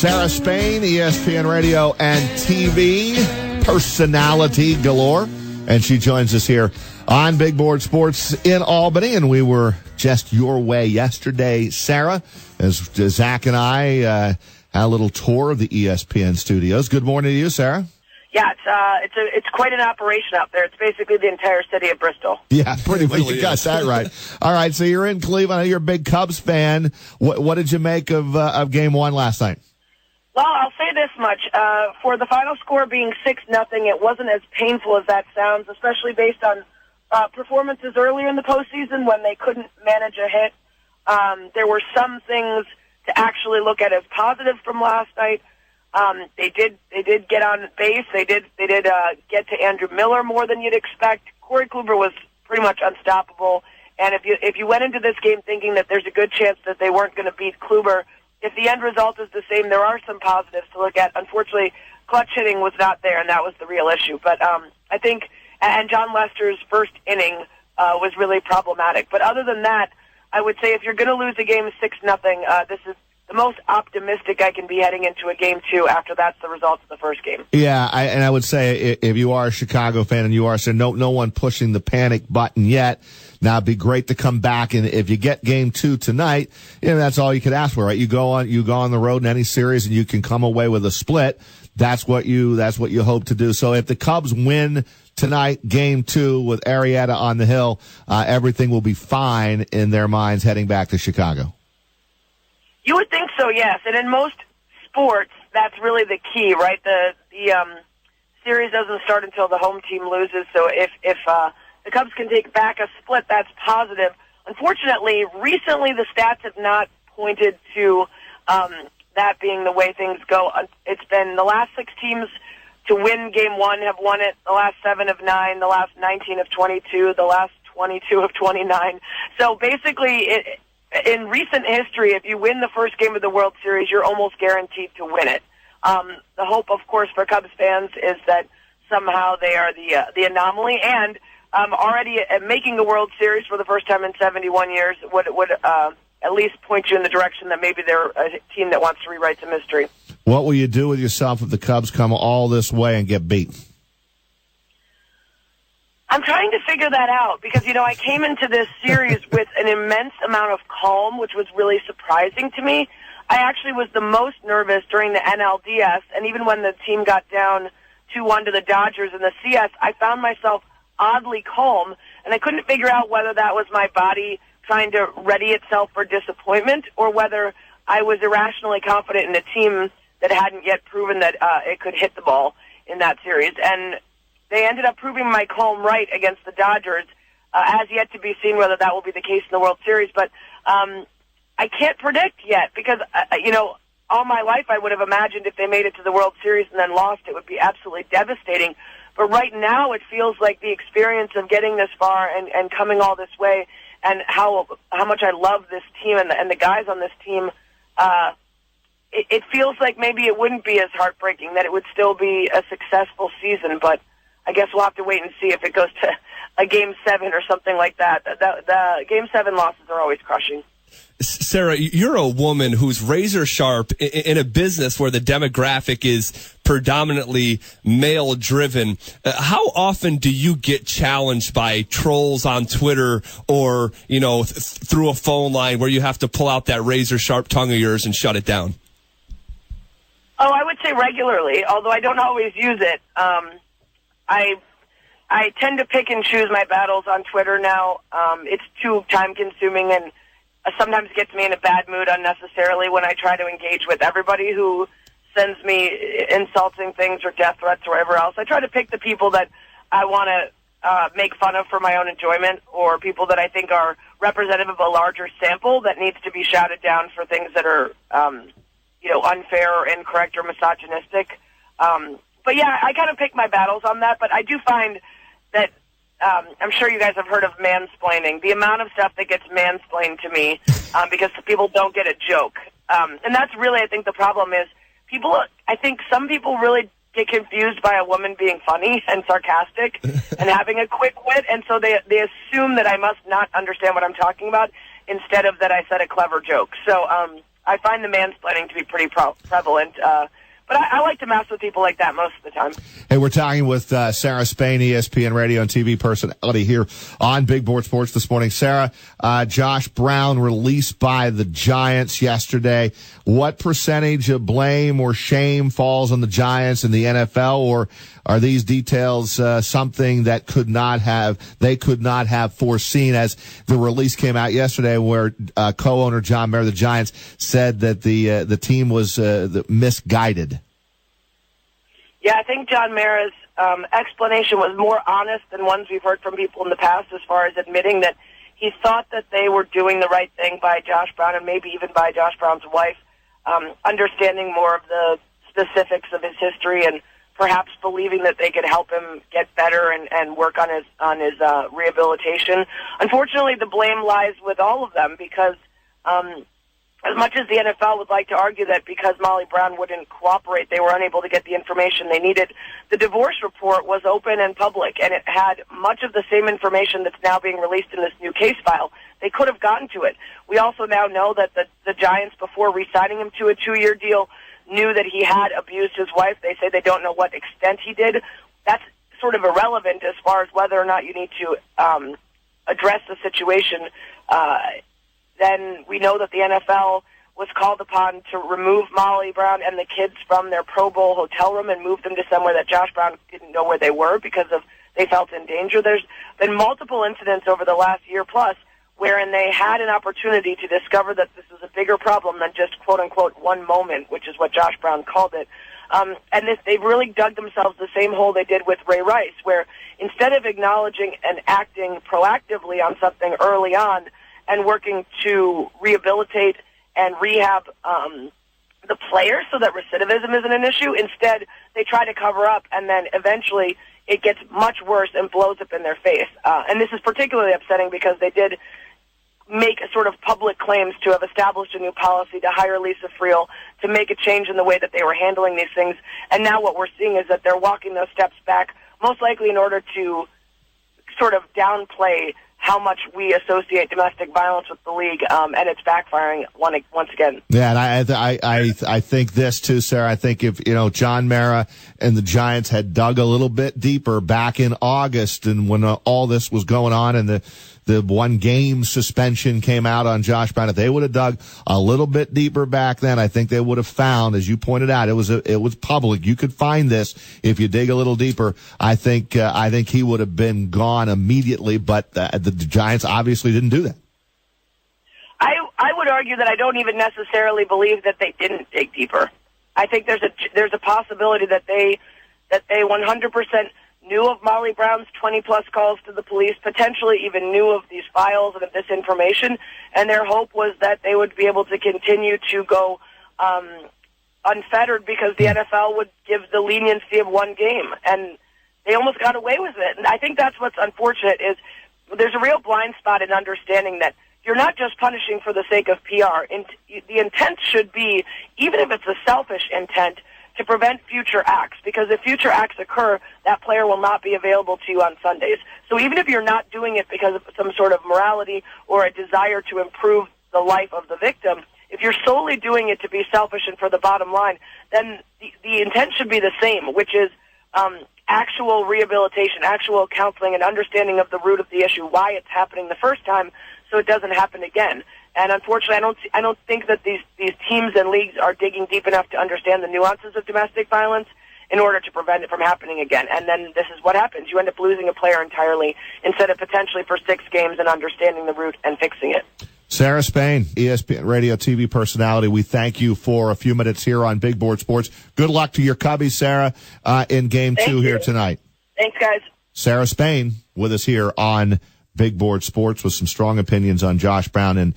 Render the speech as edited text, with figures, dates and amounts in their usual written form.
Sarah Spain, ESPN Radio and TV, personality galore. And she joins us here on Big Board Sports in Albany. And we were just your way yesterday, Sarah, as Zach and I had a little tour of the ESPN studios. Good morning to you, Sarah. Yeah, it's quite an operation out there. It's basically the entire city of Bristol. Yeah, pretty much. You got that right. All right, so you're in Cleveland. I know you're a big Cubs fan. What did you make of Game 1 last night? Well, I'll say this much. For the final score being 6-0, it wasn't as painful as that sounds, especially based on performances earlier in the postseason when they couldn't manage a hit. There were some things to actually look at as positives from last night. They did get on base. They did get to Andrew Miller more than you'd expect. Corey Kluber was pretty much unstoppable. And if you went into this game thinking that there's a good chance that they weren't going to beat Kluber, if the end result is the same, there are some positives to look at. Unfortunately, clutch hitting was not there, and that was the real issue. But I think, and John Lester's first inning was really problematic. But other than that, I would say if you're going to lose a game 6-0, this is the most optimistic I can be heading into a Game 2 after that's the result of the first game. Yeah, I would say if you are a Chicago fan and you are, so no one pushing the panic button yet. Now it'd be great to come back, and if you get Game 2 tonight, that's all you could ask for, right? You go on the road in any series and you can come away with a split. That's what you hope to do. So if the Cubs win tonight, Game 2 with Arrieta on the hill, everything will be fine in their minds heading back to Chicago. You would think so, yes. And in most sports, that's really the key, right? The series doesn't start until the home team loses. So if the Cubs can take back a split, that's positive. Unfortunately, recently the stats have not pointed to that being the way things go. It's been the last 6 teams to win Game 1 have won it, the last 7 of 9, the last 19 of 22, the last 22 of 29. So basically, in recent history, if you win the first game of the World Series, you're almost guaranteed to win it. The hope, of course, for Cubs fans is that somehow they are the anomaly, and already making a World Series for the first time in 71 years would at least point you in the direction that maybe they're a team that wants to rewrite some history. What will you do with yourself if the Cubs come all this way and get beat? I'm trying to figure that out because, I came into this series with an immense amount of calm, which was really surprising to me. I actually was the most nervous during the NLDS, and even when the team got down 2-1 to the Dodgers in the CS, I found myself oddly calm, and I couldn't figure out whether that was my body trying to ready itself for disappointment or whether I was irrationally confident in a team that hadn't yet proven that it could hit the ball in that series. And they ended up proving my calm right against the Dodgers. Has yet to be seen whether that will be the case in the World Series. But I can't predict yet because, all my life I would have imagined if they made it to the World Series and then lost, it would be absolutely devastating. But right now it feels like the experience of getting this far and coming all this way and how much I love this team and the guys on this team, it feels like maybe it wouldn't be as heartbreaking, that it would still be a successful season. But I guess we'll have to wait and see if it goes to a Game 7 or something like that. The Game 7 losses are always crushing. Sarah, you're a woman who's razor sharp in a business where the demographic is predominantly male driven. How often do you get challenged by trolls on Twitter or, through a phone line where you have to pull out that razor sharp tongue of yours and shut it down? Oh, I would say regularly, although I don't always use it. I tend to pick and choose my battles on Twitter now. It's too time-consuming and sometimes gets me in a bad mood unnecessarily when I try to engage with everybody who sends me insulting things or death threats or whatever else. I try to pick the people that I want to make fun of for my own enjoyment, or people that I think are representative of a larger sample that needs to be shouted down for things that are, unfair or incorrect or misogynistic. But yeah, I kind of pick my battles on that, but I do find that I'm sure you guys have heard of mansplaining, the amount of stuff that gets mansplained to me because people don't get a joke. And that's really, I think, the problem is I think some people really get confused by a woman being funny and sarcastic and having a quick wit, and so they assume that I must not understand what I'm talking about instead of that I said a clever joke. So I find the mansplaining to be pretty prevalent. But I like to mess with people like that most of the time. Hey, we're talking with Sarah Spain, ESPN radio and TV personality here on Big Board Sports this morning. Sarah, Josh Brown released by the Giants yesterday. What percentage of blame or shame falls on the Giants and the NFL, or are these details something that they could not have foreseen, as the release came out yesterday where co-owner John Mara of the Giants said that the team was misguided? Yeah, I think John Mara's explanation was more honest than ones we've heard from people in the past, as far as admitting that he thought that they were doing the right thing by Josh Brown and maybe even by Josh Brown's wife, understanding more of the specifics of his history and perhaps believing that they could help him get better and work on his rehabilitation. Unfortunately, the blame lies with all of them, because as much as the NFL would like to argue that because Molly Brown wouldn't cooperate, they were unable to get the information they needed, the divorce report was open and public, and it had much of the same information that's now being released in this new case file. They could have gotten to it. We also now know that the Giants, before re-signing him to a 2-year deal, knew that he had abused his wife. They say they don't know what extent he did. That's sort of irrelevant as far as whether or not you need to address the situation. Then we know that the NFL was called upon to remove Molly Brown and the kids from their Pro Bowl hotel room and move them to somewhere that Josh Brown didn't know where they were because they felt in danger. There's been multiple incidents over the last year plus wherein they had an opportunity to discover that this was a bigger problem than just quote-unquote one moment, which is what Josh Brown called it. They've really dug themselves the same hole they did with Ray Rice, where instead of acknowledging and acting proactively on something early on and working to rehabilitate and rehab the players so that recidivism isn't an issue, instead they try to cover up, and then eventually it gets much worse and blows up in their face. And this is particularly upsetting because they did make a sort of public claims to have established a new policy to hire Lisa Friel, to make a change in the way that they were handling these things. And now what we're seeing is that they're walking those steps back, most likely in order to sort of downplay how much we associate domestic violence with the league, and it's backfiring once again. Yeah, and I think this too, Sarah. I think if John Mara and the Giants had dug a little bit deeper back in August, and when all this was going on, and the 1-game suspension came out on Josh Brown, if they would have dug a little bit deeper back then, I think they would have found, as you pointed out, it was public. You could find this if you dig a little deeper. I think he would have been gone immediately, but the Giants obviously didn't do that. I would argue that I don't even necessarily believe that they didn't dig deeper. I think there's a possibility that they 100% knew of Molly Brown's 20-plus calls to the police, potentially even knew of these files and of this information, and their hope was that they would be able to continue to go unfettered because the NFL would give the leniency of 1 game, and they almost got away with it. And I think that's what's unfortunate is there's a real blind spot in understanding that you're not just punishing for the sake of PR. The intent should be, even if it's a selfish intent, to prevent future acts, because if future acts occur, that player will not be available to you on Sundays. So even if you're not doing it because of some sort of morality or a desire to improve the life of the victim, if you're solely doing it to be selfish and for the bottom line, then the intent should be the same, which is actual rehabilitation, actual counseling, and understanding of the root of the issue, why it's happening the first time, so it doesn't happen again. And unfortunately, I don't think that these teams and leagues are digging deep enough to understand the nuances of domestic violence in order to prevent it from happening again. And then this is what happens. You end up losing a player entirely instead of potentially for 6 games and understanding the root and fixing it. Sarah Spain, ESPN radio TV personality, we thank you for a few minutes here on Big Board Sports. Good luck to your Cubbies, Sarah, in Game 2 here tonight. Thanks, guys. Sarah Spain with us here on Big Board Sports with some strong opinions on Josh Brown and